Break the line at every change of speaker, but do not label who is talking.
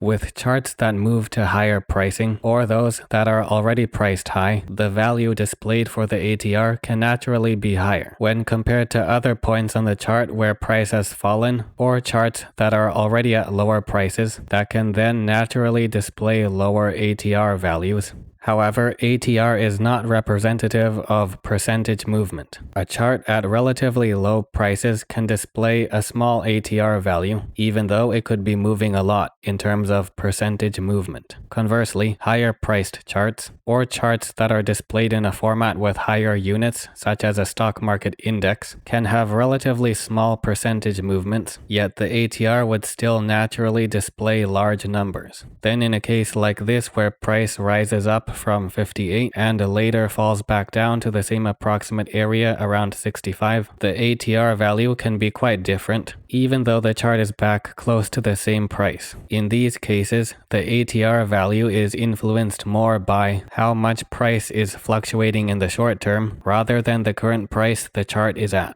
With charts that move to higher pricing or those that are already priced high, the value displayed for the ATR can naturally be higher when compared to other points on the chart where price has fallen, or charts that are already at lower prices that can then naturally display lower ATR values. However, ATR is not representative of percentage movement. A chart at relatively low prices can display a small ATR value, even though it could be moving a lot in terms of percentage movement. Conversely, higher priced charts, or charts that are displayed in a format with higher units, such as a stock market index, can have relatively small percentage movements, yet the ATR would still naturally display large numbers. Then in a case like this where price rises up from 58 and later falls back down to the same approximate area around 65, the ATR value can be quite different, even though the chart is back close to the same price. In these cases, the ATR value is influenced more by how much price is fluctuating in the short term rather than the current price the chart is at.